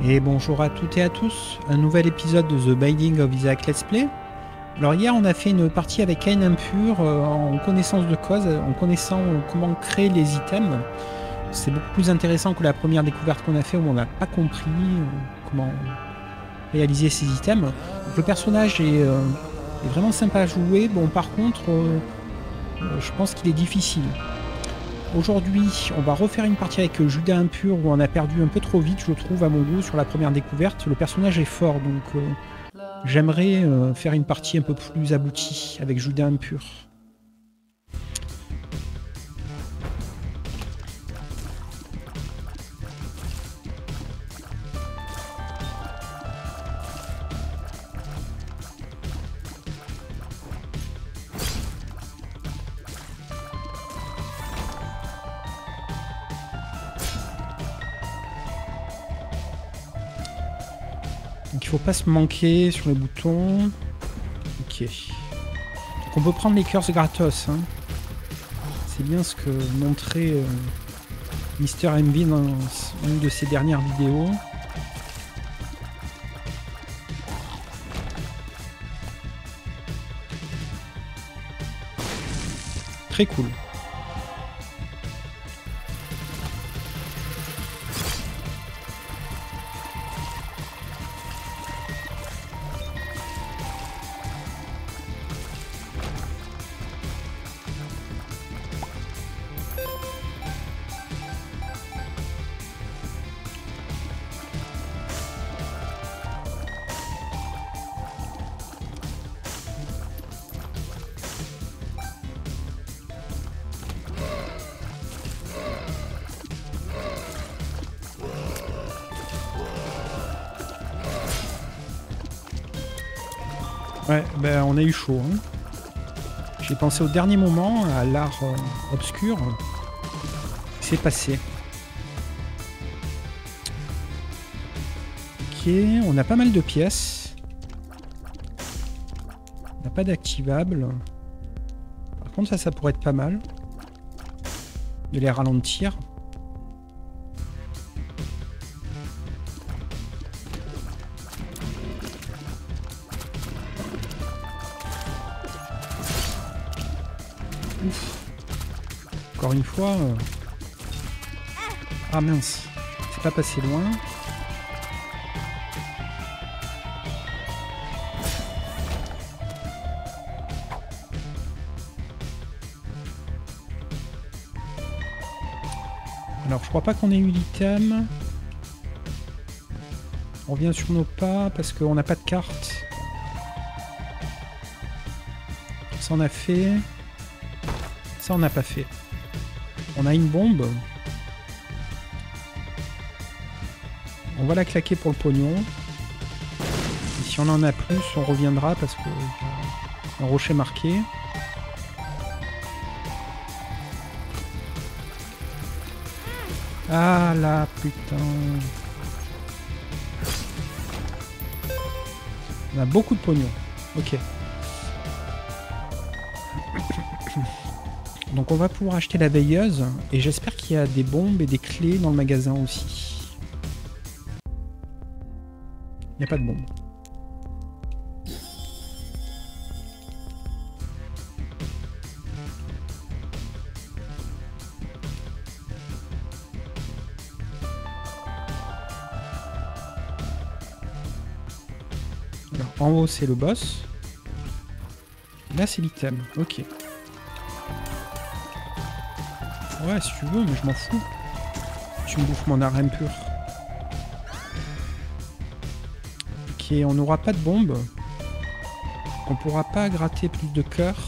Et bonjour à toutes et à tous, un nouvel épisode de The Binding of Isaac Let's Play. Alors hier on a fait une partie avec Cain Impur en connaissance de cause, en connaissant comment créer les items. C'est beaucoup plus intéressant que la première découverte qu'on a fait où on n'a pas compris comment réaliser ces items. Donc, le personnage est vraiment sympa à jouer, bon par contre je pense qu'il est difficile. Aujourd'hui, on va refaire une partie avec Judas Impur où on a perdu un peu trop vite, je trouve, à mon goût, sur la première découverte. Le personnage est fort, donc j'aimerais faire une partie un peu plus aboutie avec Judas Impur. Donc il faut pas se manquer sur les boutons. Ok. Donc on peut prendre les curses gratos. Hein. C'est bien ce que montrait Mister MV dans une de ses dernières vidéos. Très cool. Ouais, ben on a eu chaud. Hein. J'ai pensé au dernier moment à l'art obscur. C'est passé. Ok, on a pas mal de pièces. On n'a pas d'activable. Par contre, ça pourrait être pas mal. De les ralentir. Ouf. Encore une fois. Ah mince, c'est pas passé loin. Alors je crois pas qu'on ait eu l'item. On revient sur nos pas parce qu'on n'a pas de carte. Ça on a fait. Ça on n'a pas fait. On a une bombe. On va la claquer pour le pognon. Et si on en a plus, on reviendra parce que un rocher marqué. Ah là, putain. On a beaucoup de pognon. Ok. Donc on va pouvoir acheter la veilleuse. Et j'espère qu'il y a des bombes et des clés dans le magasin aussi. Il n'y a pas de bombe. Alors, en haut, c'est le boss. Là, c'est l'item. Ok. Ouais, si tu veux, mais je m'en fous. Tu me bouffes mon art impur. Ok, on n'aura pas de bombe. On pourra pas gratter plus de cœurs.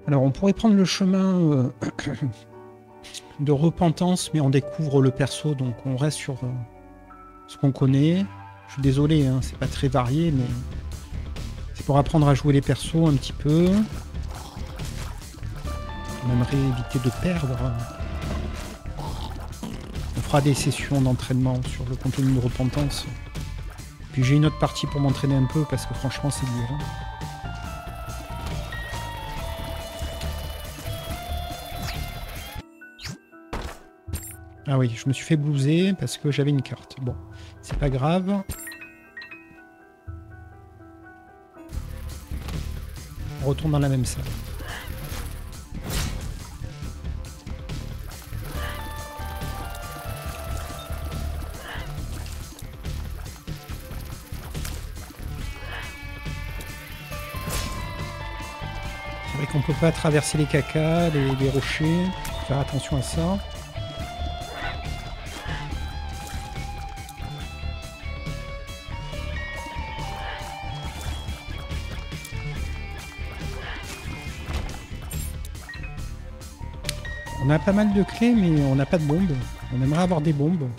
Alors on pourrait prendre le chemin de repentance, mais on découvre le perso, donc on reste sur ce qu'on connaît. Je suis désolé, hein, c'est pas très varié, mais c'est pour apprendre à jouer les persos un petit peu. On aimerait éviter de perdre. On fera des sessions d'entraînement sur le contenu de repentance. Puis j'ai une autre partie pour m'entraîner un peu parce que franchement c'est dur. Hein. Ah oui, je me suis fait blouser parce que j'avais une carte. Bon, c'est pas grave. On retourne dans la même salle. C'est vrai qu'on peut pas traverser les cacas, les rochers. Faut faire attention à ça. On a pas mal de clés, mais on n'a pas de bombes. On aimerait avoir des bombes.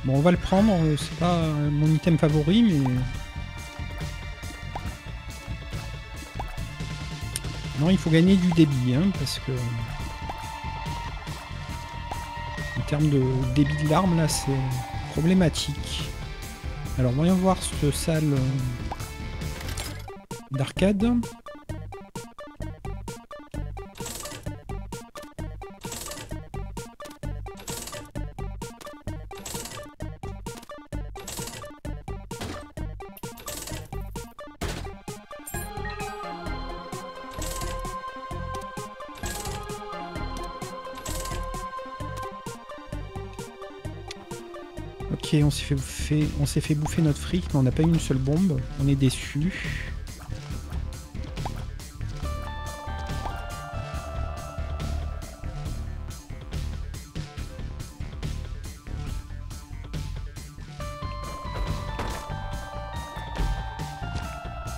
Bon, on va le prendre. C'est pas mon item favori, mais... Non, il faut gagner du débit, hein, parce que... En termes de débit de l'arme, là, c'est problématique. Alors, voyons voir cette salle d'arcade. Ok, on s'est fait bouffer notre fric, mais on n'a pas eu une seule bombe. On est déçus.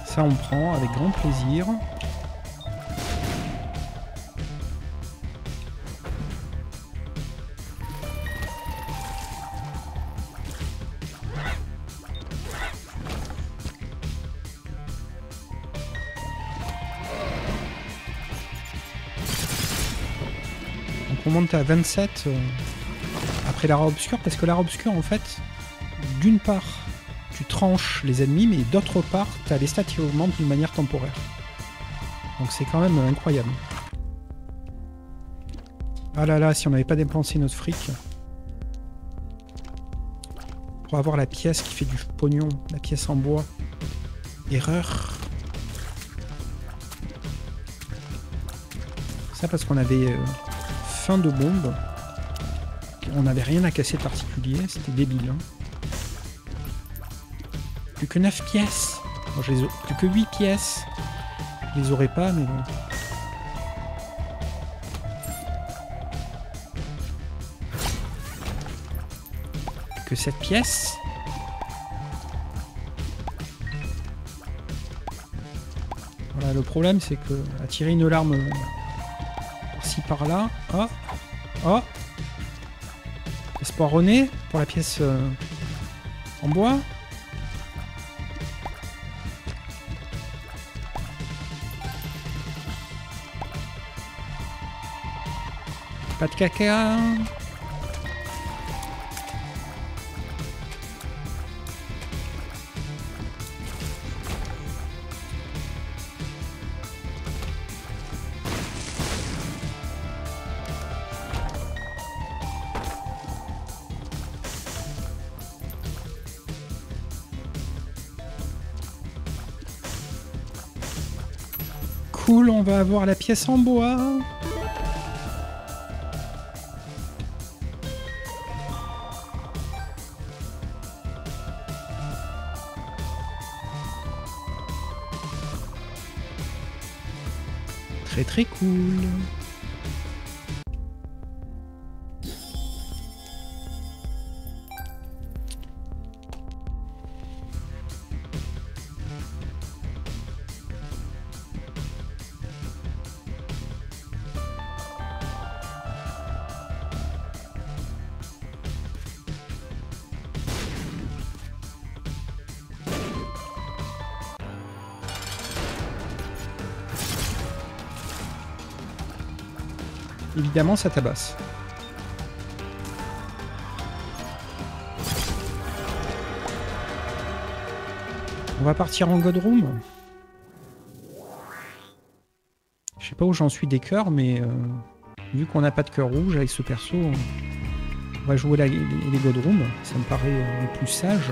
Ça, on prend avec grand plaisir. On monte à 27 après l'ara obscure, parce que l'ara obscure, en fait, d'une part, tu tranches les ennemis, mais d'autre part, tu as les stats qui augmentent d'une manière temporaire. Donc c'est quand même incroyable. Ah là là, si on n'avait pas dépensé notre fric, pour avoir la pièce qui fait du pognon, la pièce en bois. Erreur. Ça parce qu'on avait... fin de bombe. On n'avait rien à casser de particulier, c'était débile. Hein. Plus que 9 pièces. Bon, plus que 8 pièces. Je les aurais pas, mais bon. Plus que 7 pièces. Voilà, le problème c'est que attirer une larme par-ci par-là. Oh, oh. Espoir René pour la pièce en bois. Pas de caca. Cool, on va avoir la pièce en bois. Très très cool. évidemment, ça tabasse. On va partir en God Room. Je sais pas où j'en suis des cœurs, mais vu qu'on n'a pas de cœur rouge avec ce perso, on va jouer les God Room. Ça me paraît le plus sage.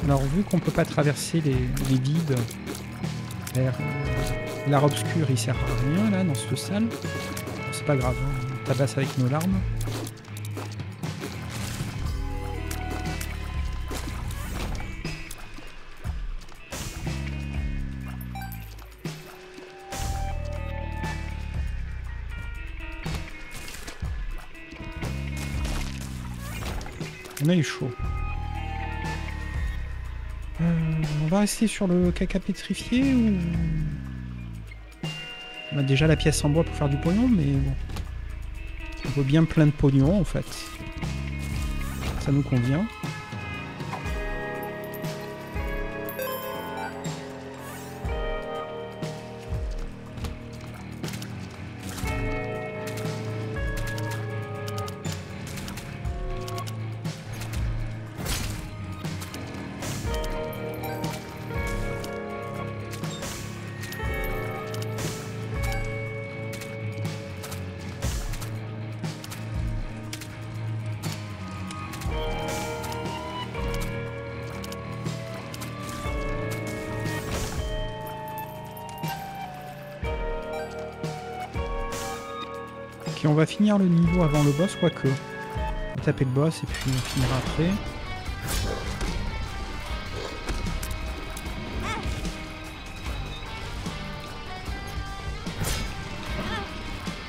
Alors vu qu'on peut pas traverser les vides vers l'art obscur, il sert à rien là dans cette salle. Bon, c'est pas grave, hein, on tabasse avec nos larmes. On a eu chaud. On va rester sur le caca pétrifié ou... On a déjà la pièce en bois pour faire du pognon, mais bon. On veut bien plein de pognon en fait. Ça nous convient. Ok, on va finir le niveau avant le boss, quoique. On va taper le boss et puis on finira après.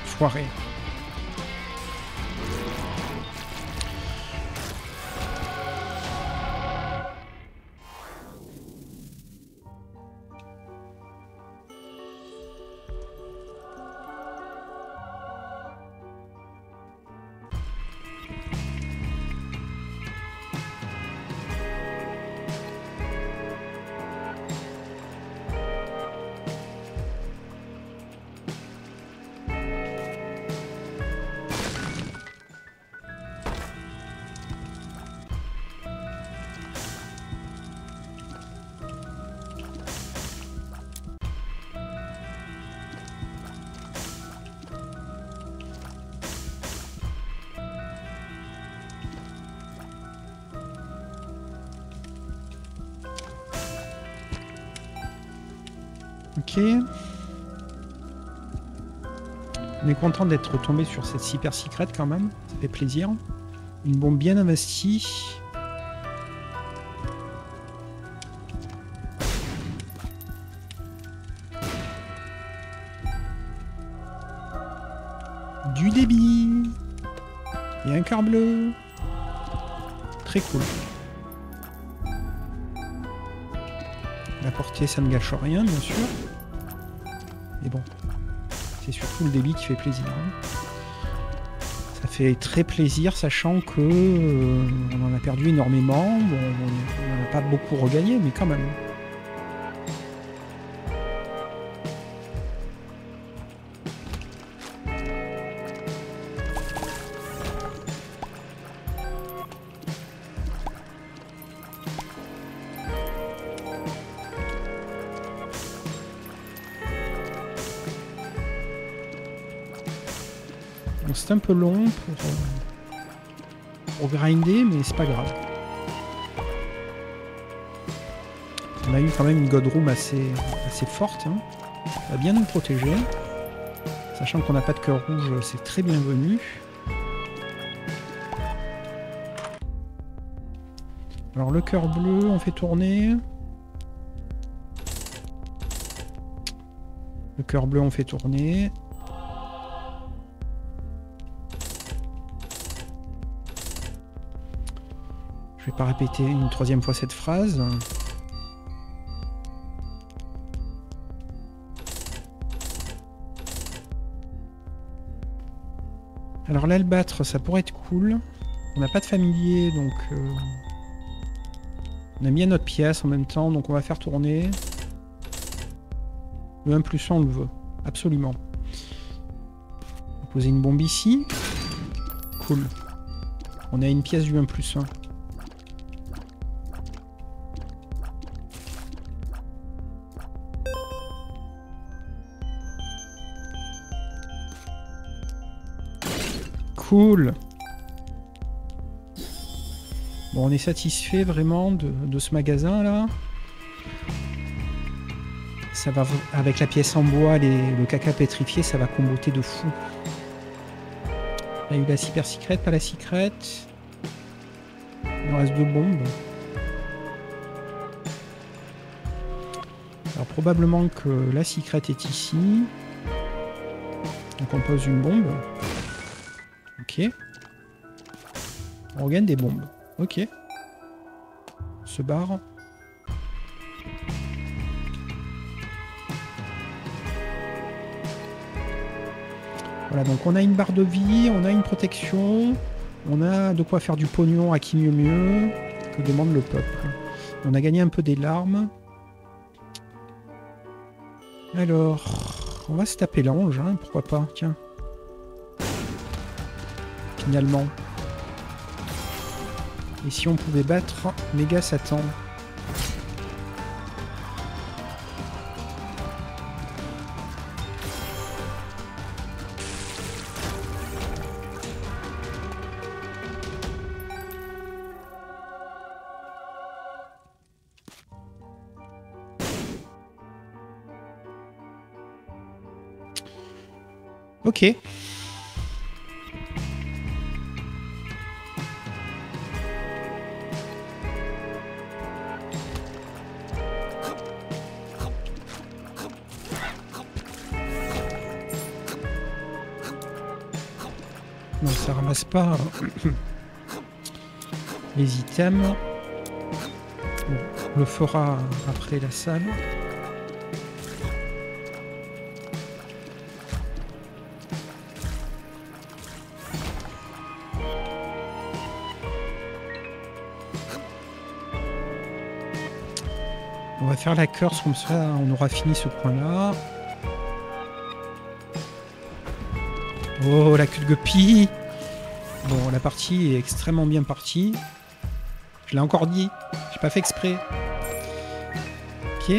Foiré. Ok. On est content d'être retombé sur cette super secrète quand même. Ça fait plaisir. Une bombe bien investie. Du débit. Et un cœur bleu. Très cool. La portée, ça ne gâche rien, bien sûr. Mais bon, c'est surtout le débit qui fait plaisir. Ça fait très plaisir, sachant que on en a perdu énormément. Bon, on n'en a pas beaucoup regagné, mais quand même. Donc c'est un peu long pour grinder, mais c'est pas grave. On a eu quand même une God Room assez forte. Hein. Ça va bien nous protéger. Sachant qu'on n'a pas de cœur rouge, c'est très bienvenu. Alors le cœur bleu, on fait tourner. Le cœur bleu, on fait tourner. Je vais pas répéter une troisième fois cette phrase. Alors l'albâtre, ça pourrait être cool. On n'a pas de familier, donc... on a mis à notre pièce en même temps, donc on va faire tourner. Le 1+1, on le veut. Absolument. On va poser une bombe ici. Cool. On a une pièce du 1+1. Cool. Bon, on est satisfait vraiment de ce magasin là. Ça va avec la pièce en bois, le caca pétrifié, ça va comboter de fou. On a eu la super secrète, pas la secrète. Il nous reste 2 bombes. Alors probablement que la secrète est ici. Donc on pose une bombe. Ok. On regagne des bombes. Ok. On se barre. Voilà, donc on a une barre de vie, on a une protection, on a de quoi faire du pognon à qui mieux que demande le peuple. On a gagné un peu des larmes. Alors, on va se taper l'ange, hein, pourquoi pas, tiens. Finalement. Et si on pouvait battre Méga Satan? Ok. Non, ça ramasse pas les items. Bon, on le fera après la salle. On va faire la curse comme ça, on aura fini ce point-là. Oh, la queue de guppy! Bon, la partie est extrêmement bien partie. Je l'ai encore dit, j'ai pas fait exprès. Ok.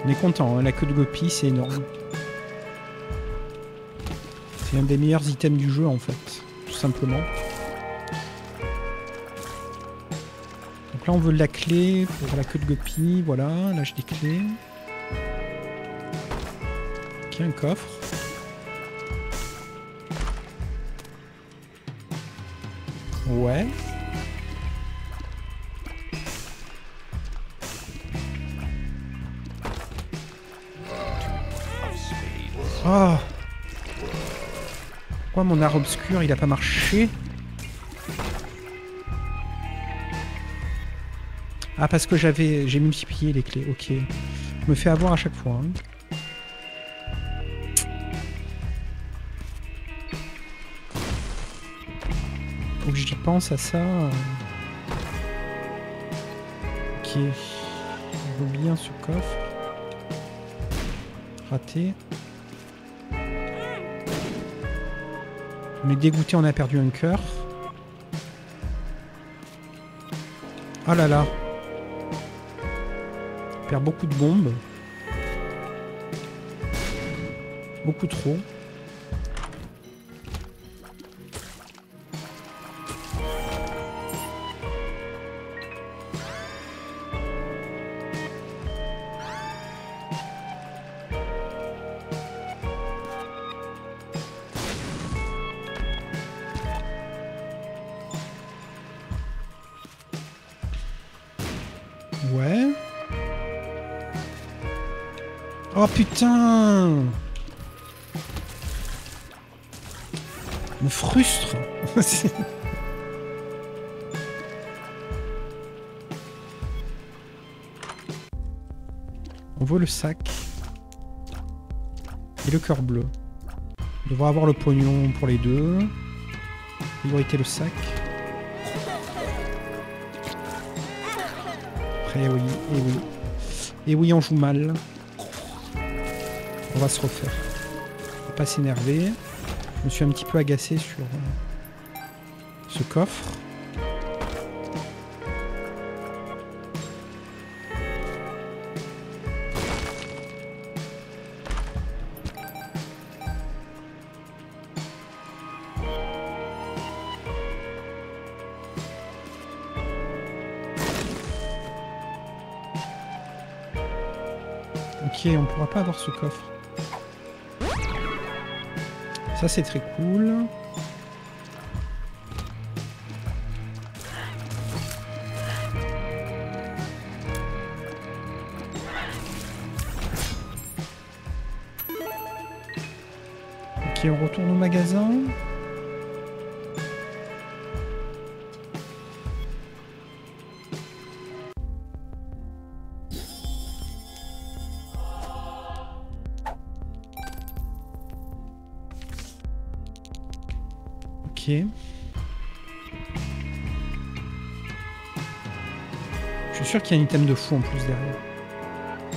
On est content, hein, la queue de guppy, c'est énorme. C'est un des meilleurs items du jeu en fait, tout simplement. Donc là on veut la clé pour la queue de guppy, voilà, là j'ai des clés. Ok, un coffre. Ouais. Oh. Pourquoi mon art obscur il a pas marché? Ah, parce que j'ai multiplié les clés, ok. Je me fais avoir à chaque fois. Hein. Faut que j'y pense à ça. Ok. Je veux bien ce coffre. Raté. On est dégoûté, on a perdu un cœur. Oh là là. perd beaucoup de bombes. Beaucoup trop. Ouais. Oh putain! Me frustre. On voit le sac. Et le cœur bleu. On devrait avoir le pognon pour les deux. Priorité le sac. Après oui, et oui. Et oui, on joue mal. On va se refaire. Faut pas s'énerver. Je me suis un petit peu agacé sur ce coffre. Ok, on pourra pas avoir ce coffre. Ça c'est très cool. Ok, on retourne au magasin. Ok. Je suis sûr qu'il y a un item de fou en plus derrière.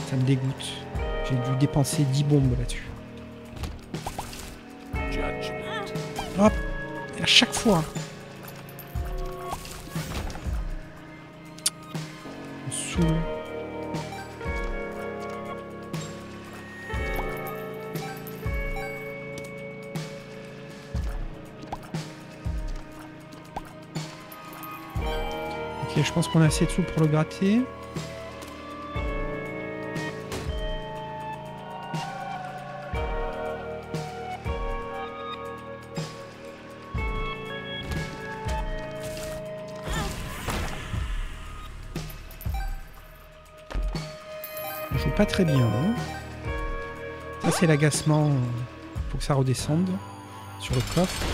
Ça me dégoûte. J'ai dû dépenser 10 bombes là-dessus. Hop! À chaque fois! On me saoule. Ok, je pense qu'on a assez de sous pour le gratter. On joue pas très bien. Hein. Ça c'est l'agacement. Faut que ça redescende sur le coffre.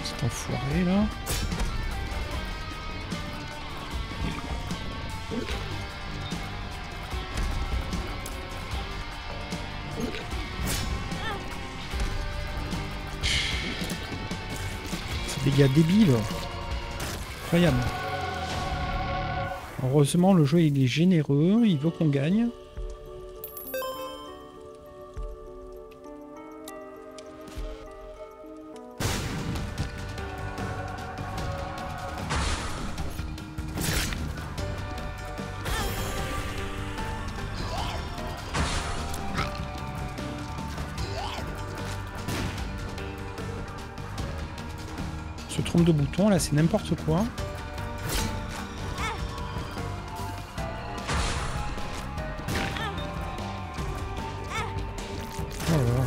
Cet enfoiré là. C'est des gars débiles. Incroyable. Heureusement, le jeu il est généreux, il veut qu'on gagne. Ce trompe de bouton là, c'est n'importe quoi. Oh là là.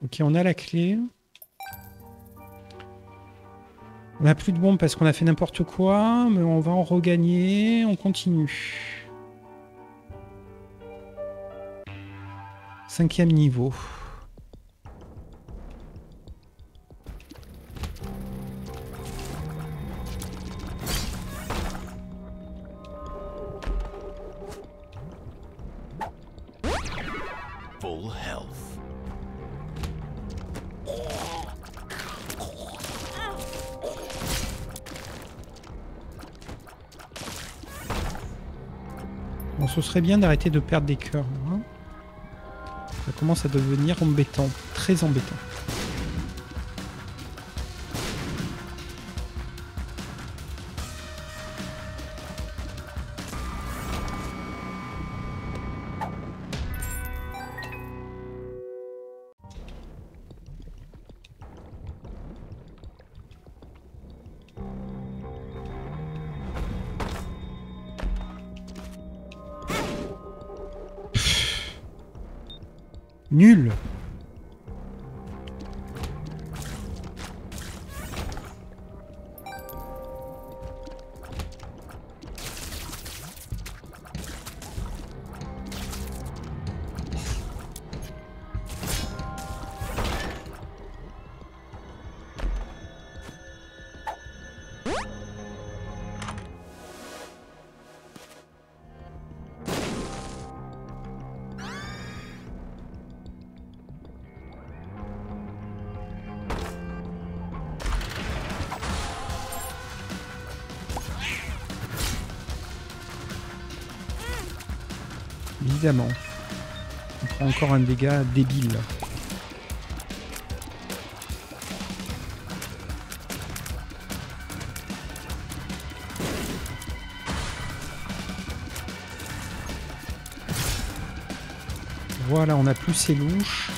Ok, on a la clé. On n'a plus de bombes parce qu'on a fait n'importe quoi, mais on va en regagner. On continue. 5e niveau. Full health. Bon, ce serait bien d'arrêter de perdre des cœurs. Hein. Ça commence à devenir embêtant, très embêtant. Nul. Évidemment. On prend encore un dégât débile. Voilà, on a plus ces louches.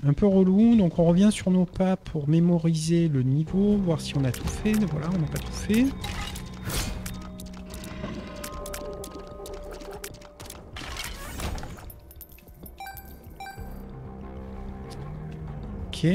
Un peu relou, donc on revient sur nos pas pour mémoriser le niveau, voir si on a tout fait. Voilà, on n'a pas tout fait. Ok.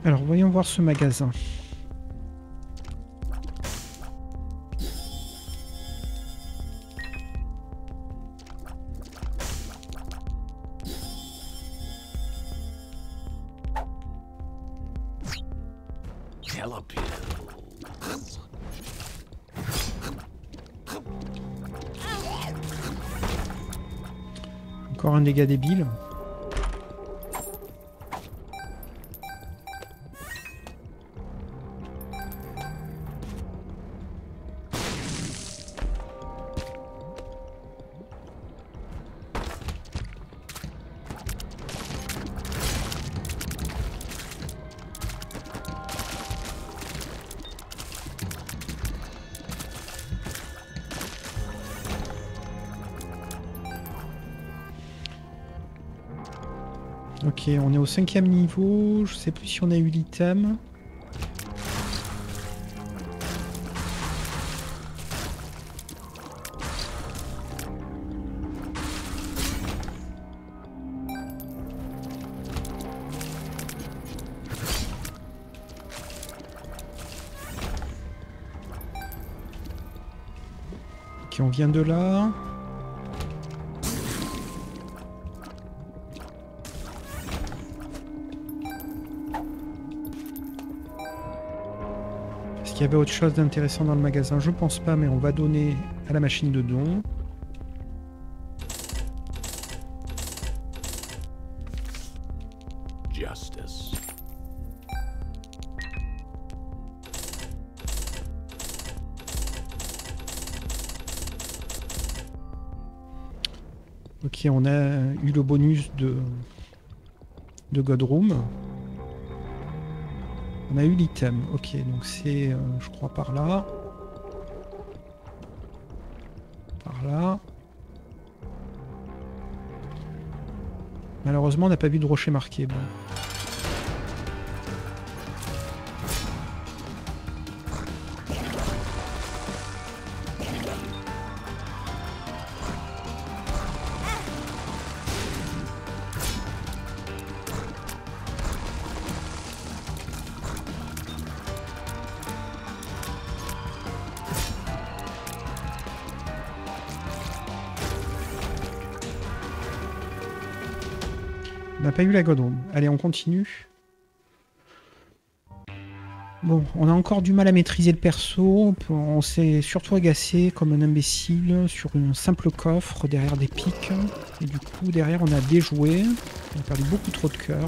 Alors, voyons voir ce magasin. Encore un dégât débile. Ok, on est au 5e niveau. Je sais plus si on a eu l'item. Ok, on vient de là. Est-ce qu'il y avait autre chose d'intéressant dans le magasin? Je pense pas, mais on va donner à la machine de don. Justice. Ok, on a eu le bonus de Godroom. On a eu l'item. Ok, donc c'est, je crois, par là. Par là. Malheureusement, on n'a pas vu de rocher marqué. Bon. On n'a pas eu la Godroom. Allez, on continue. Bon, on a encore du mal à maîtriser le perso. On s'est surtout agacé comme un imbécile sur un simple coffre derrière des pics. Et du coup, derrière, on a déjoué. On a perdu beaucoup trop de cœur.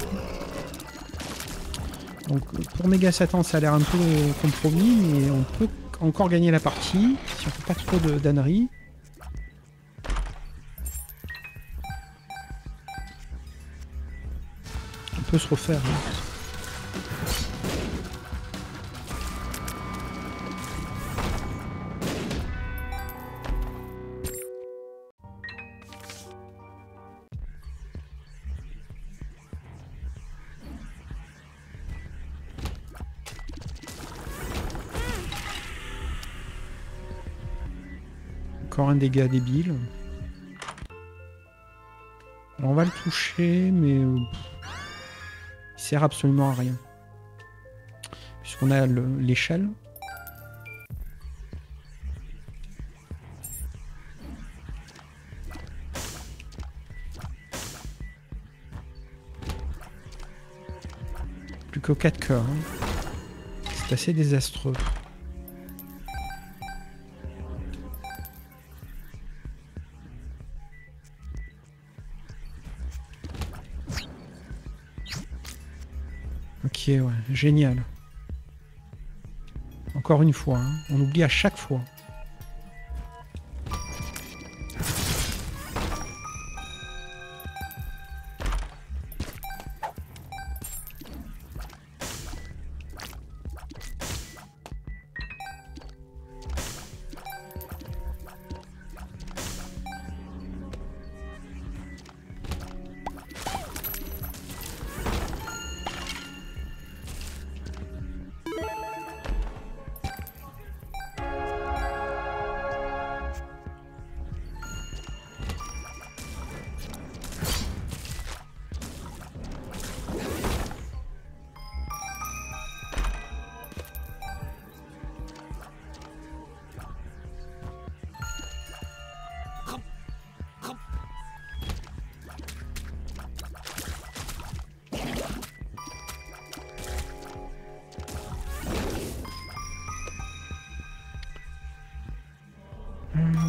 Donc, pour Méga Satan, ça a l'air un peu compromis, mais on peut encore gagner la partie si on fait pas trop de d'âneries. On peut se refaire. Hein. Encore un dégât débile. Alors on va le toucher, mais il sert absolument à rien. Puisqu'on a l'échelle. Plus que 4 cœurs. Hein. C'est assez désastreux. Ok, ouais, génial. Encore une fois, hein. On oublie à chaque fois.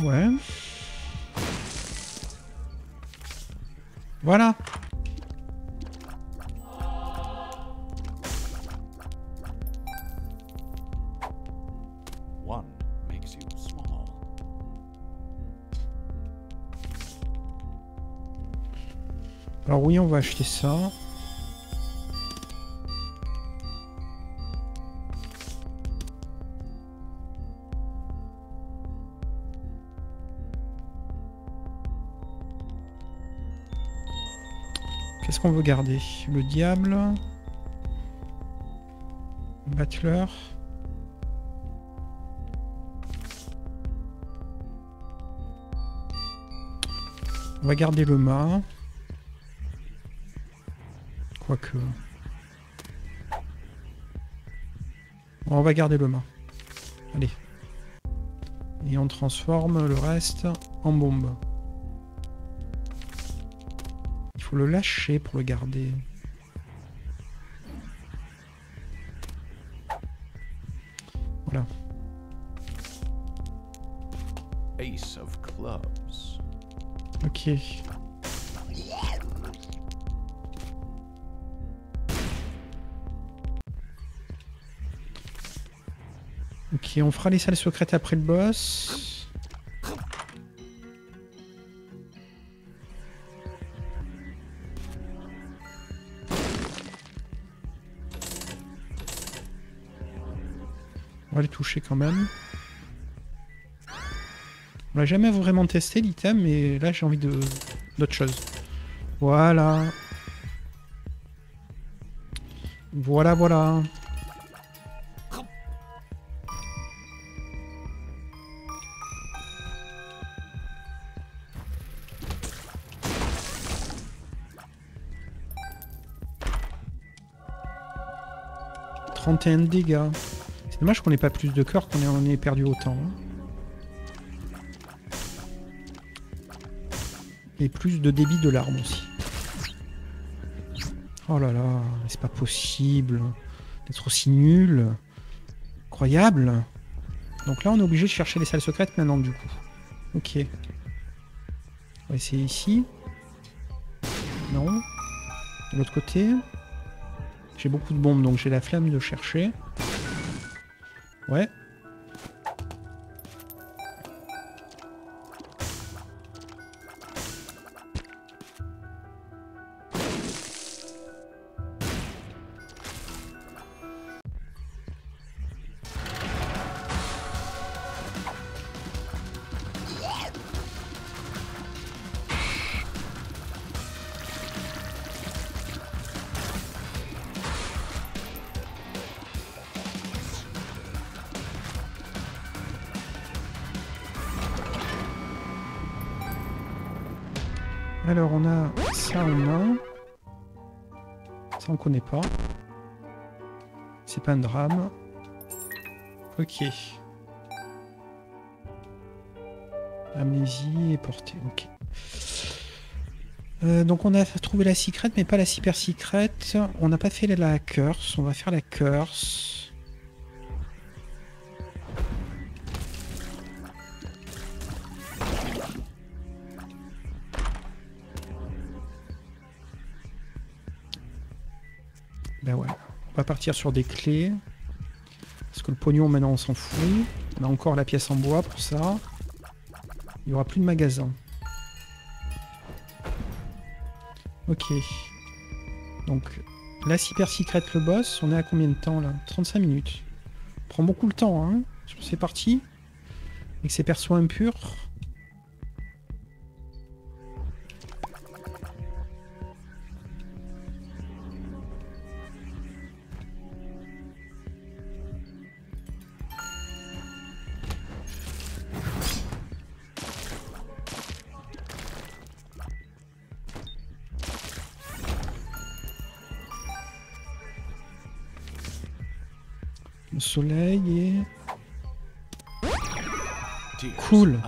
Ouais. Voilà. One makes you small. Alors oui, on va acheter ça. Qu'est-ce qu'on veut garder? Le diable. Battler. On va garder le mât. Quoique. Bon, on va garder le mât. Allez. Et on transforme le reste en bombe. Il faut le lâcher pour le garder. Voilà. Ace of clubs. Ok. Ok, on fera les salles secrètes après le boss. va les toucher quand même. On l'a jamais vraiment testé l'item, mais là j'ai envie d'autre chose. Voilà. Voilà, voilà. « 31 de dégâts. C'est dommage qu'on n'ait pas plus de cœur, qu'on en ait perdu autant. Hein. Et plus de débit de larmes aussi. Oh là là, c'est pas possible d'être aussi nul. Incroyable. Donc là, on est obligé de chercher les salles secrètes maintenant, du coup. Ok. On va essayer ici. Non. De l'autre côté. J'ai beaucoup de bombes, donc j'ai la flemme de chercher. Ouais. Alors on a ça en main. Ça on connaît pas. C'est pas un drame. Ok. Amnésie et portée, ok. Donc on a trouvé la secrète, mais pas la super secrète. On n'a pas fait la curse. On va faire la curse. Ben ouais, on va partir sur des clés. Parce que le pognon, maintenant, on s'en fout. On a encore la pièce en bois pour ça. Il n'y aura plus de magasin. Ok. Donc, la super secret, le boss, on est à combien de temps, là? 35 minutes. On prend beaucoup le temps, hein, sur ces parties. Avec ces persos impurs. Le soleil et... Cool.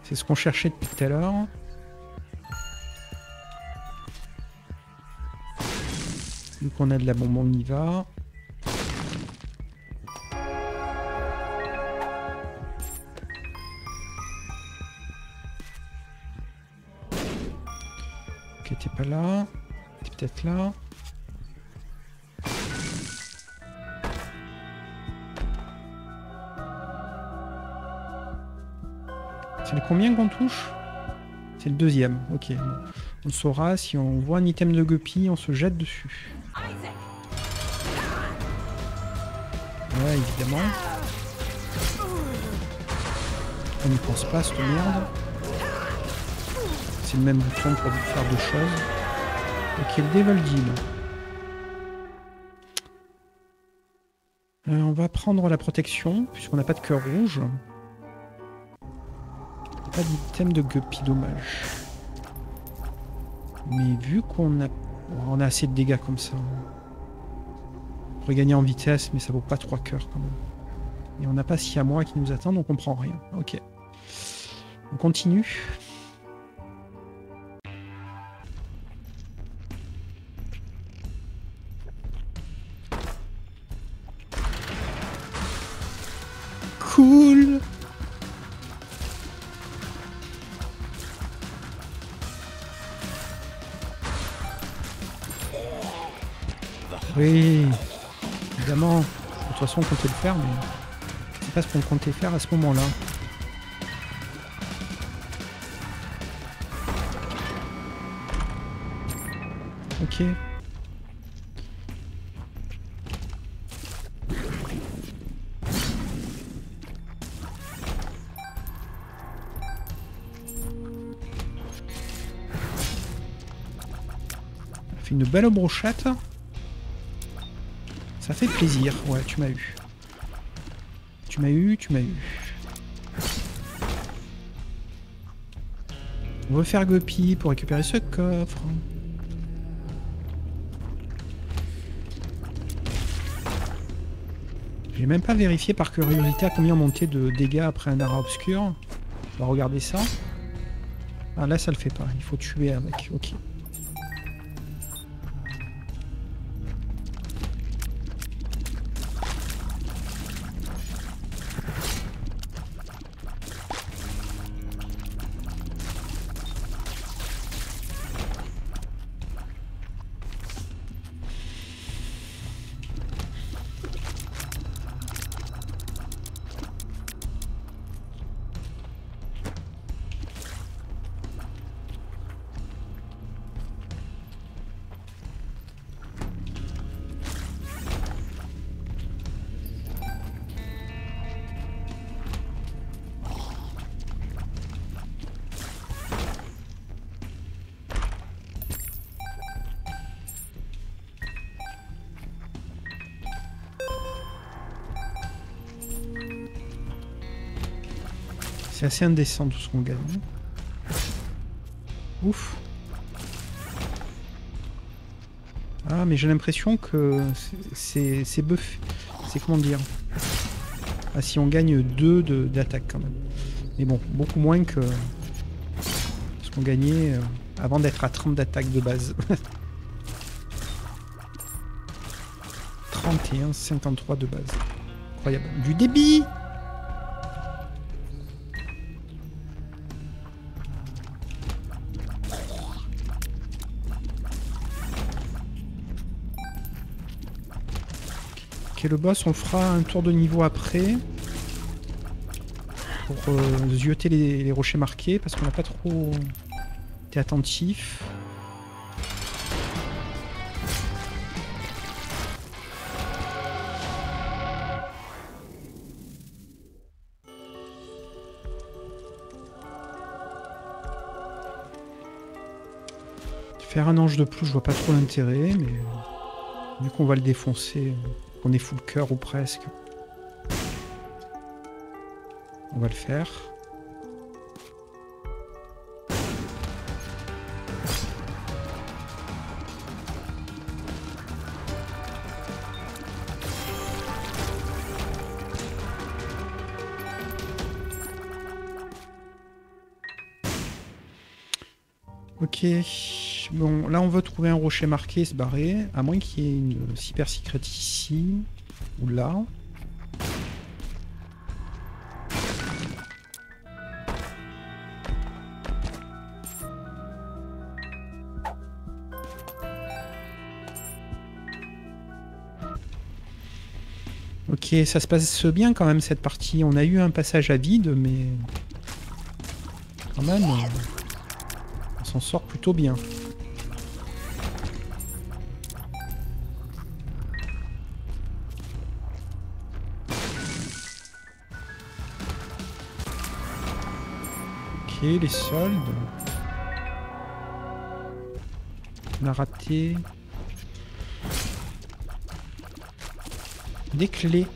C'est ce qu'on cherchait depuis tout à l'heure. Vu qu'on a de la bombe, on y va. Ok, t'es pas là. T'es peut-être là. C'est le combien qu'on touche? C'est le deuxième, ok. Bon. On saura, si on voit un item de guppy, on se jette dessus. Ouais, évidemment. On n'y pense pas, cette merde. C'est le même bouton pour faire deux choses. Ok, le Devil Deal. On va prendre la protection, puisqu'on n'a pas de cœur rouge. Pas d'item de guppy, dommage. Mais vu qu'on a... on a assez de dégâts comme ça. On pourrait gagner en vitesse, mais ça vaut pas 3 cœurs quand même. Et on n'a pas Siamois qui nous attend, donc on prend rien. Ok. On continue. Cool. Oui, évidemment. De toute façon, on comptait le faire, mais c'est pas ce qu'on comptait faire à ce moment-là. Ok. fait une belle brochette. Ça fait plaisir. Ouais, tu m'as eu. Tu m'as eu, tu m'as eu. On veut faire Guppy pour récupérer ce coffre. J'ai même pas vérifié par curiosité à combien on montait de dégâts après un art obscur. On va regarder ça. Ah là ça le fait pas, il faut tuer avec, ok. C'est assez indécent tout ce qu'on gagne. Ouf. Ah mais j'ai l'impression que c'est buff. C'est comment dire. Ah si on gagne 2 d'attaque quand même. Mais bon, beaucoup moins que ce qu'on gagnait avant d'être à 30 d'attaque de base. 31, 53 de base. Incroyable. Du débit! Ok, le boss, on le fera un tour de niveau après. Pour zioter les rochers marqués, parce qu'on n'a pas trop été attentif. Faire un ange de plus, je vois pas trop l'intérêt, mais vu qu'on va le défoncer, qu'on est full cœur ou presque, on va le faire. Ok, bon là on veut trouver un rocher marqué et se barrer, à moins qu'il y ait une super secret ici ou là. Ok, ça se passe bien quand même cette partie. On a eu un passage à vide, mais quand même, on s'en sort plutôt bien. Ok, les soldes. On a raté. Des clés.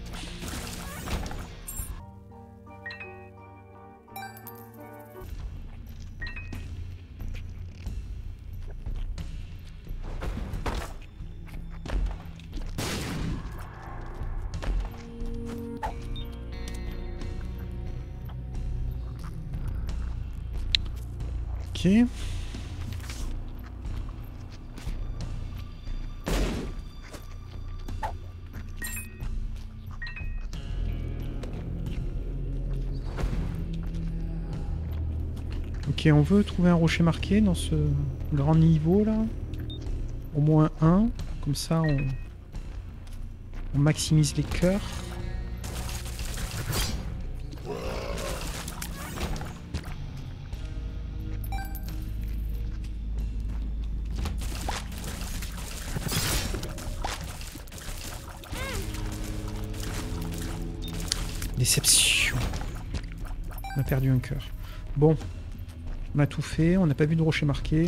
Ok. Ok, on veut trouver un rocher marqué dans ce grand niveau là. Au moins un. Comme ça, on maximise les cœurs. Déception. On a perdu un cœur. Bon. On a tout fait, on n'a pas vu de rocher marqué.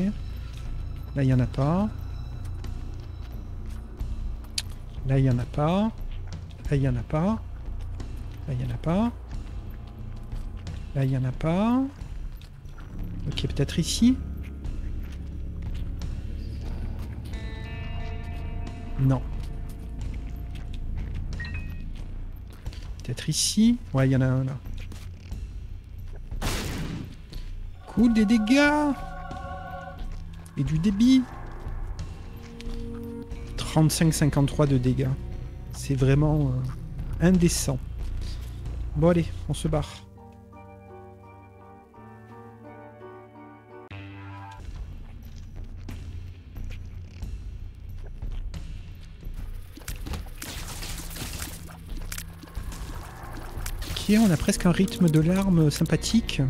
Là, il n'y en a pas. Là, il n'y en a pas. Là, il n'y en a pas. Là, il n'y en a pas. Là, il n'y en a pas. Ok, peut-être ici. Non. Peut-être ici. Ouais, il y en a un là. Cool, des dégâts. Et du débit. 35-53 de dégâts. C'est vraiment indécent. Bon allez, on se barre. Ok, on a presque un rythme de larmes sympathique.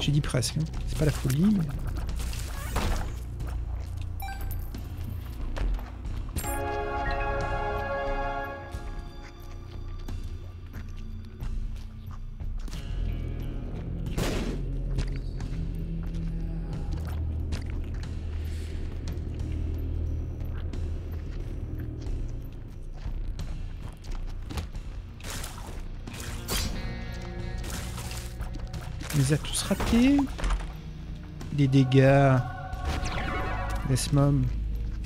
J'ai dit presque, hein. C'est pas la folie. Mais... On les a tous ratés. Des dégâts. Laisse mom.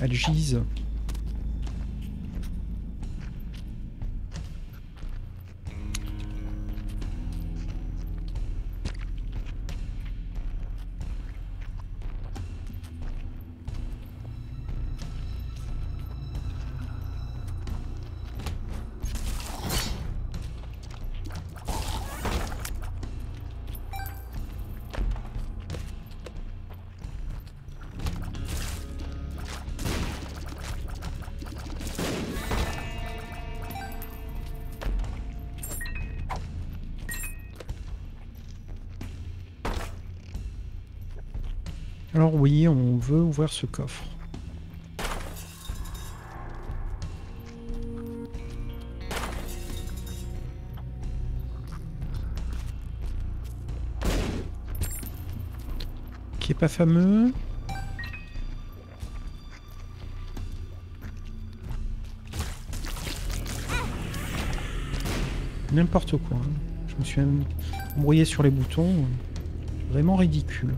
Elle gise. Alors oui, on veut ouvrir ce coffre. Qui est pas fameux. N'importe quoi. Hein. Je me suis embrouillé sur les boutons. Vraiment ridicule.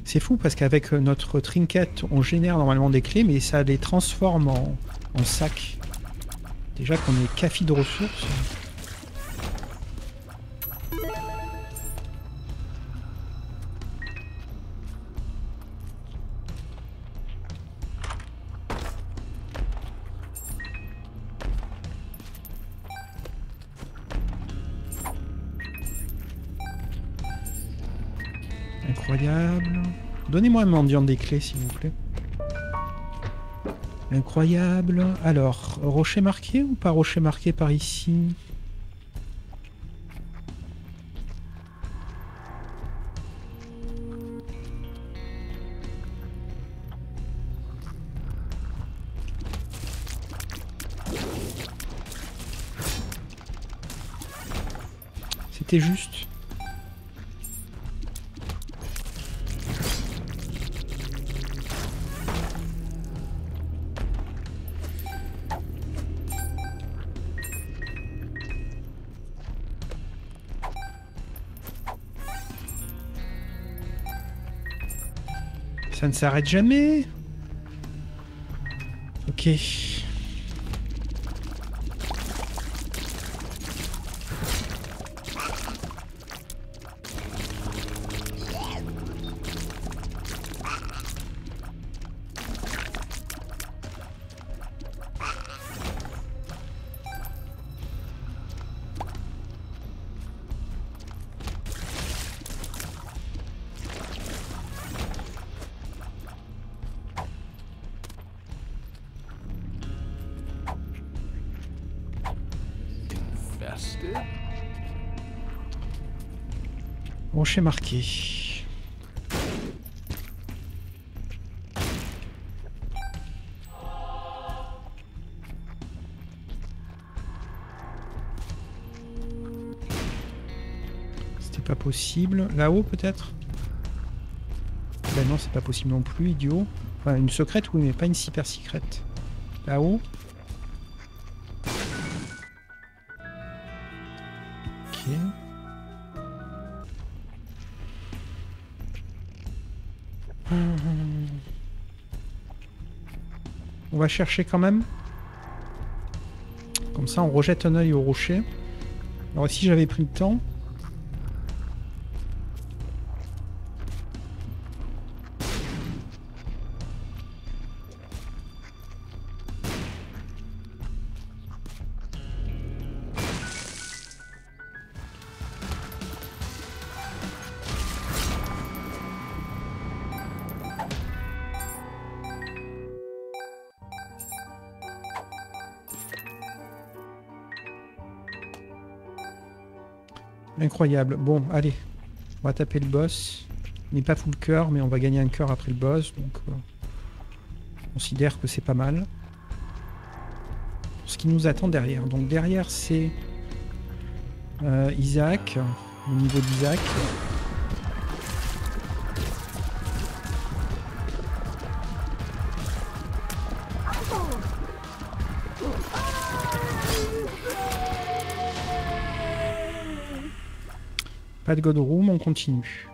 C'est fou parce qu'avec notre trinket, on génère normalement des clés, mais ça les transforme en sacs. Déjà qu'on est café de ressources. Incroyable. Donnez-moi un mendiant des clés, s'il vous plaît. Incroyable. Alors, rocher marqué ou pas rocher marqué par ici? C'était juste. Ça ne s'arrête jamais. Ok. Rocher marqué. c'est pas possible. Là-haut peut-être? Ben non, c'est pas possible non plus, idiot. Enfin, une secrète, oui, mais pas une super secrète. Là-haut. Ok. On va chercher quand même. Comme ça, on rejette un œil au rocher. Alors ici, j'avais pris le temps. Incroyable. Bon, allez. On va taper le boss. Il n'est pas full cœur, mais on va gagner un cœur après le boss. Donc, je considère que c'est pas mal. Ce qui nous attend derrière. Donc, derrière, c'est Isaac. Le niveau d'Isaac. Pas de God Room, on continue.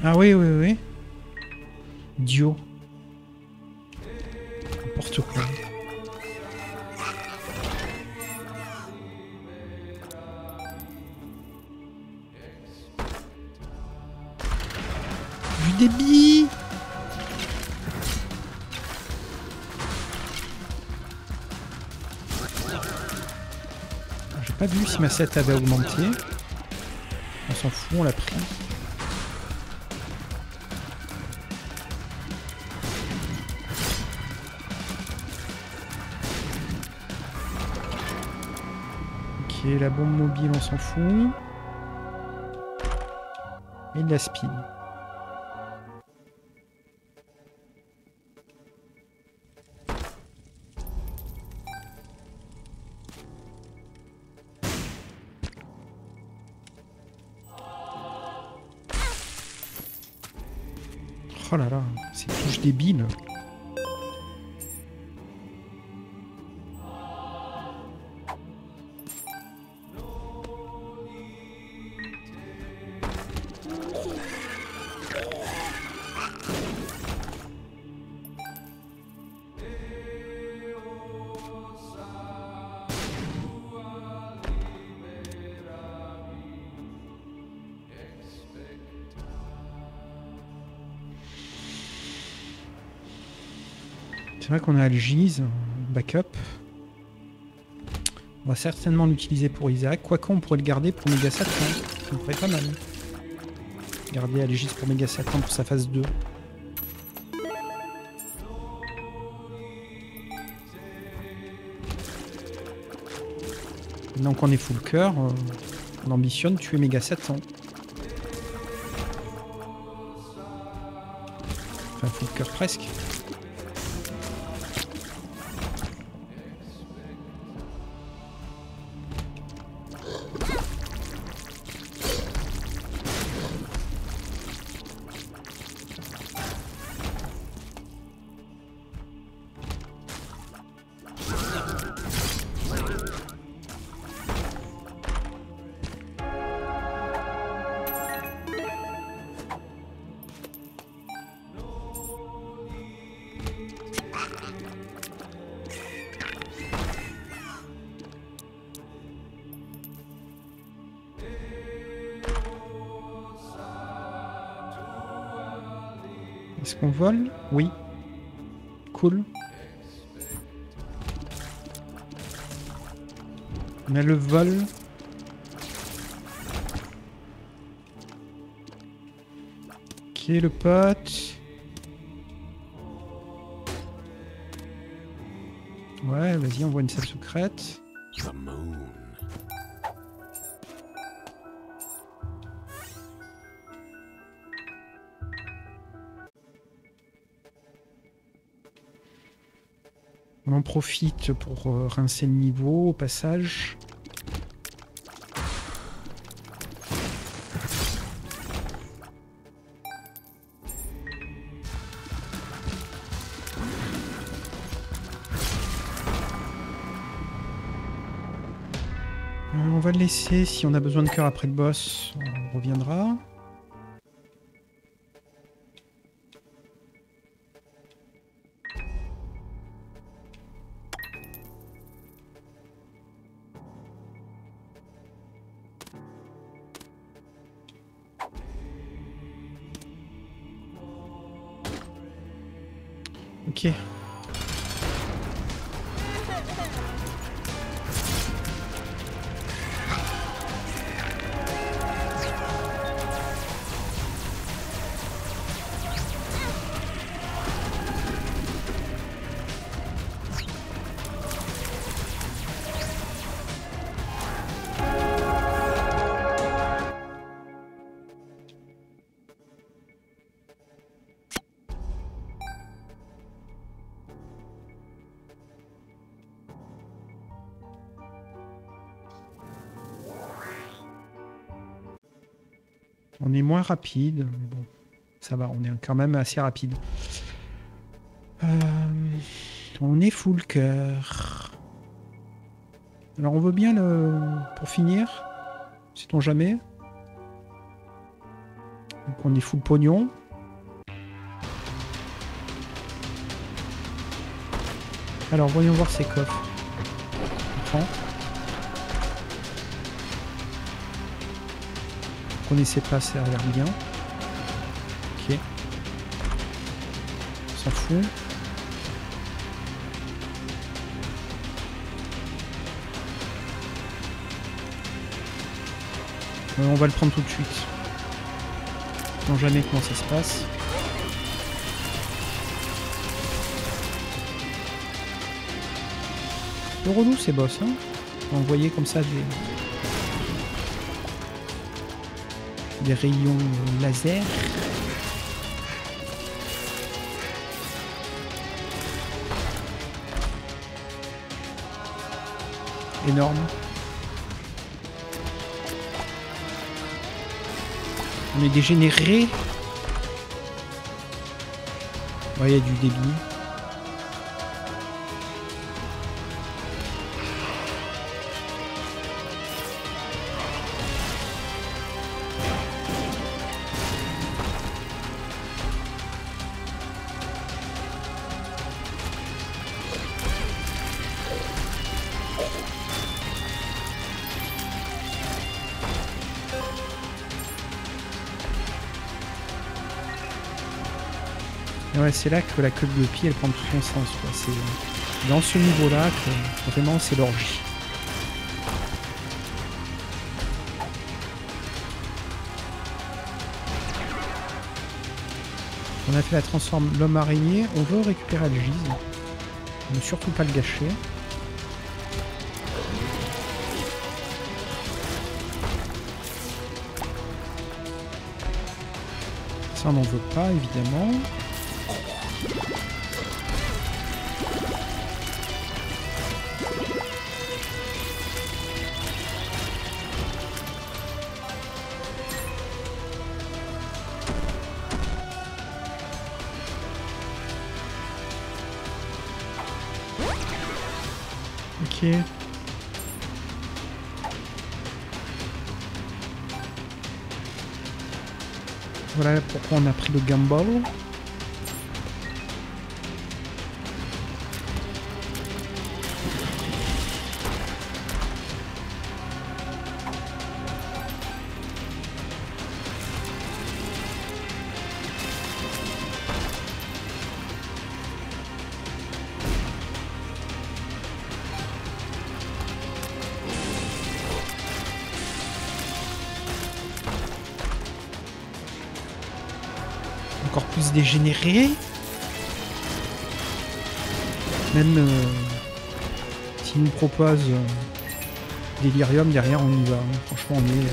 Ah oui, oui, oui. Dio. N'importe quoi. Du débit. J'ai pas vu si ma 7 avait augmenté. On s'en fout, on l'a pris. Ok, la bombe mobile, on s'en fout. Et de la speed. Oh là là, ces touches débiles. C'est vrai qu'on a Algiz, backup. On va certainement l'utiliser pour Isaac. Quoique on pourrait le garder pour Méga Satan. Ça me ferait pas mal. Garder Algiz pour Méga Satan pour sa phase 2. Maintenant qu'on est full cœur, on ambitionne tuer Méga Satan. Enfin, full cœur presque. Est-ce qu'on vole? Oui. Cool. On a le vol. Ok, le pote. Ouais, vas-y, on voit une salle secrète. The moon. On en profite pour rincer le niveau au passage. On va le laisser. Si on a besoin de cœur après le boss, on reviendra. Ok. On est moins rapide, mais bon, ça va, on est quand même assez rapide. On est full cœur. Alors on veut bien le... pour finir, sait-on jamais. Donc on est full pognon. Alors voyons voir ces coffres. On prend. On connaissait pas, ça a l'air bien. Ok. On s'en fout. On va le prendre tout de suite. On ne sait jamais comment ça se passe. C'est relou ces boss, hein. Envoyer comme ça des rayons laser. Énorme. On est dégénéré. Ouais, il y a du débit. Et ouais, c'est là que la queue de pied elle prend tout son sens. C'est dans ce niveau-là que vraiment c'est l'orgie. On a fait la transforme l'homme araignée. On veut récupérer le gise. Ne surtout pas le gâcher. Ça on n'en veut pas évidemment. Ok. Voilà pourquoi on a pris le gamble. dégénéré. Même s'il nous propose Delirium, derrière on y va. Hein. Franchement, on est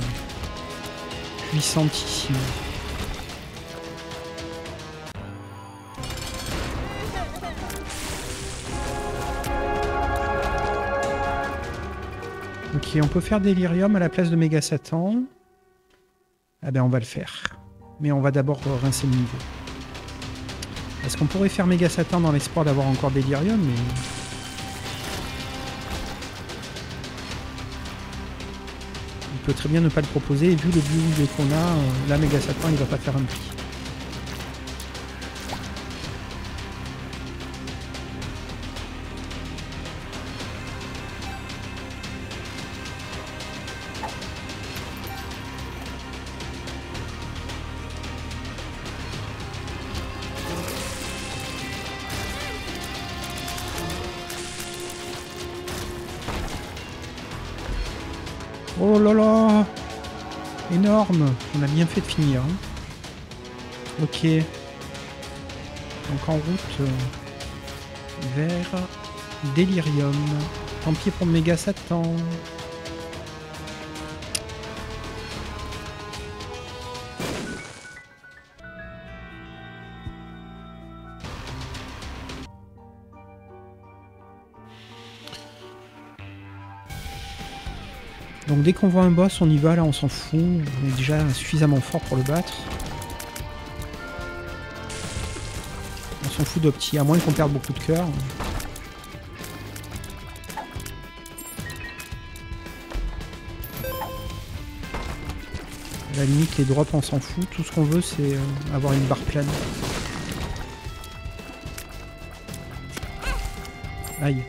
puissantissime. Ok, on peut faire Delirium à la place de Méga Satan. Ah ben on va le faire. Mais on va d'abord rincer le niveau. Parce qu'on pourrait faire Méga Satan dans l'espoir d'avoir encore Delirium, mais... il peut très bien ne pas le proposer, et vu le build qu'on a, la Méga Satan il va pas faire un prix. Oh là là! Énorme! On a bien fait de finir. Hein. Ok. Donc en route vers Delirium. Tant pis pour Méga Satan. Donc dès qu'on voit un boss, on y va, là on s'en fout, on est déjà suffisamment fort pour le battre. On s'en fout d'Opti, à moins qu'on perde beaucoup de cœur. À la limite, les drops on s'en fout, tout ce qu'on veut c'est avoir une barre pleine. Aïe.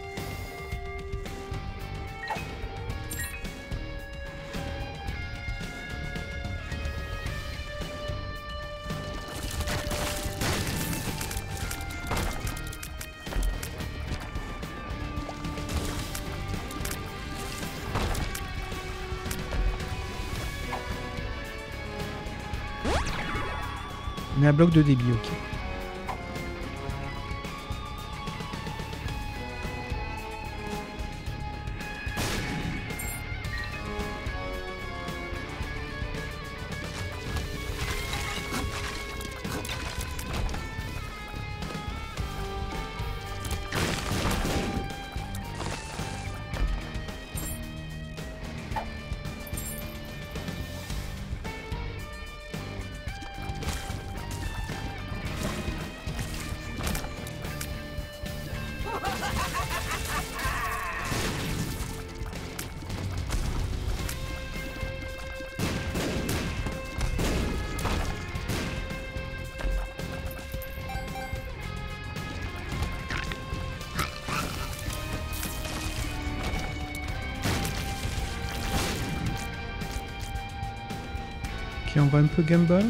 On est à bloc de débit, ok. Ok, on va un peu gamble.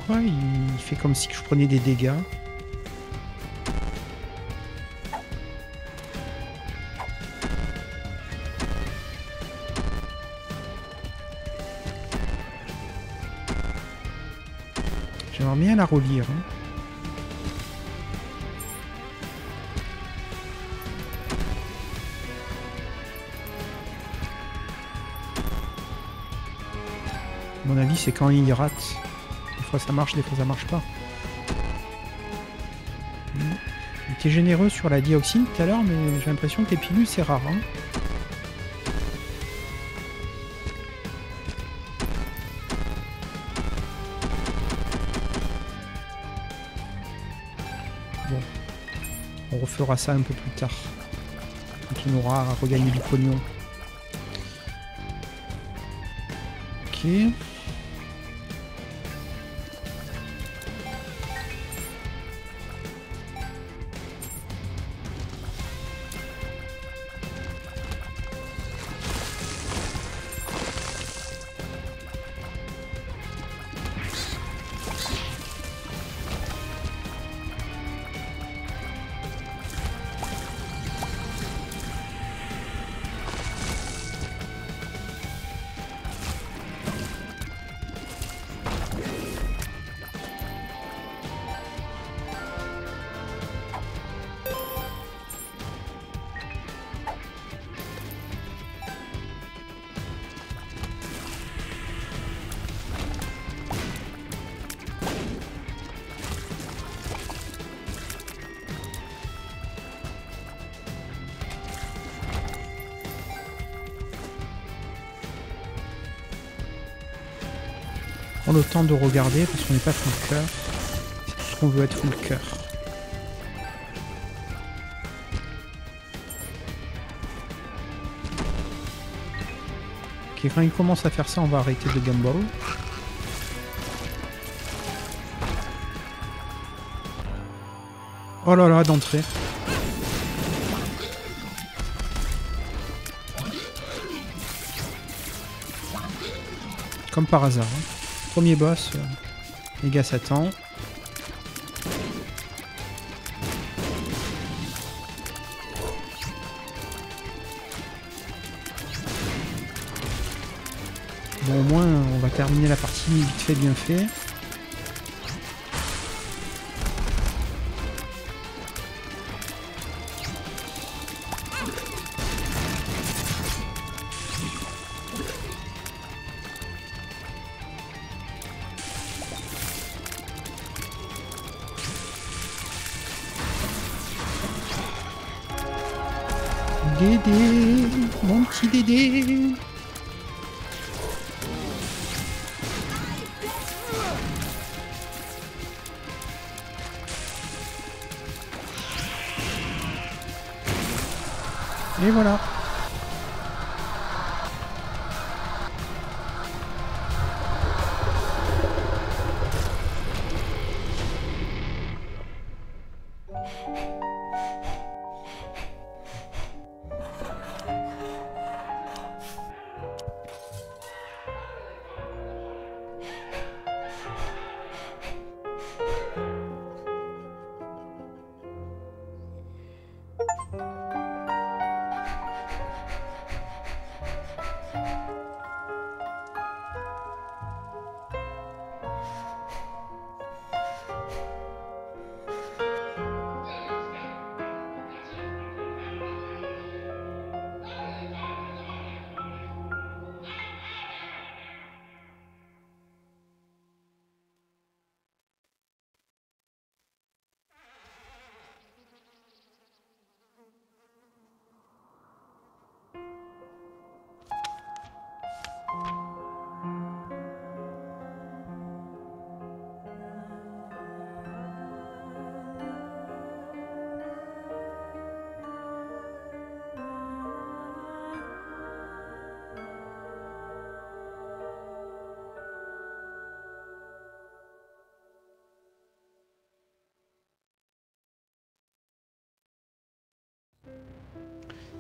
Pourquoi il fait comme si je prenais des dégâts? J'aimerais bien la relire. Hein. À mon avis, c'est quand il rate. Des fois ça marche, des fois ça marche pas. Il était généreux sur la dioxine tout à l'heure, mais j'ai l'impression que les pilules c'est rare. Hein. Bon, on refera ça un peu plus tard, quand on aura regagné du pognon. Ok. Prends le temps de regarder parce qu'on n'est pas full cœur. C'est tout ce qu'on veut être full cœur. Ok, quand il commence à faire ça, on va arrêter de gamble. Oh là là, d'entrée. Comme par hasard. Hein. Premier boss, les gars Satan. Bon, au moins, on va terminer la partie vite fait, bien fait. Dédé, mon petit Dédé. Et voilà.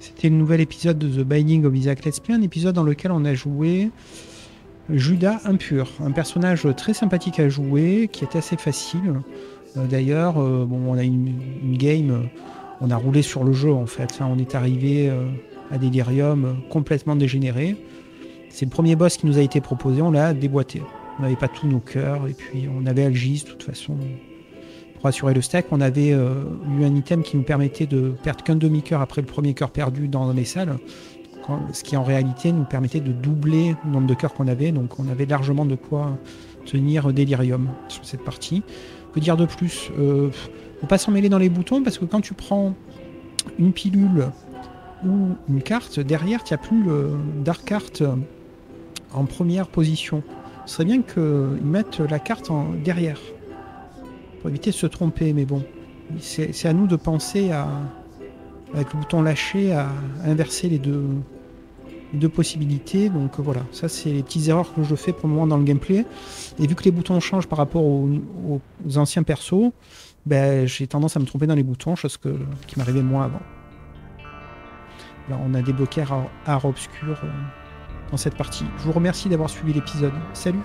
C'était le nouvel épisode de The Binding of Isaac Let's Play, un épisode dans lequel on a joué Judas impur, un personnage très sympathique à jouer, qui était assez facile. D'ailleurs, bon, on a une game, on a roulé sur le jeu en fait, hein, on est arrivé à Delirium complètement dégénéré. C'est le premier boss qui nous a été proposé, on l'a déboîté. On n'avait pas tous nos cœurs, et puis on avait Algis de toute façon. Pour assurer le stack, on avait eu un item qui nous permettait de perdre qu'un demi-cœur après le premier cœur perdu dans les salles, ce qui en réalité nous permettait de doubler le nombre de cœurs qu'on avait, donc on avait largement de quoi tenir Delirium sur cette partie. Que dire de plus, faut pas s'en mêler dans les boutons, parce que quand tu prends une pilule ou une carte, derrière tu n'as plus le Dark Art en première position. Ce serait bien qu'ils mettent la carte derrière, pour éviter de se tromper, mais bon, c'est à nous de penser à, avec le bouton lâché, à inverser les deux possibilités. Donc voilà, ça c'est les petites erreurs que je fais pour le moment dans le gameplay. Et vu que les boutons changent par rapport aux anciens persos, ben, j'ai tendance à me tromper dans les boutons, chose qui m'arrivait moins avant. Là, on a débloqué Art Obscur dans cette partie. Je vous remercie d'avoir suivi l'épisode. Salut!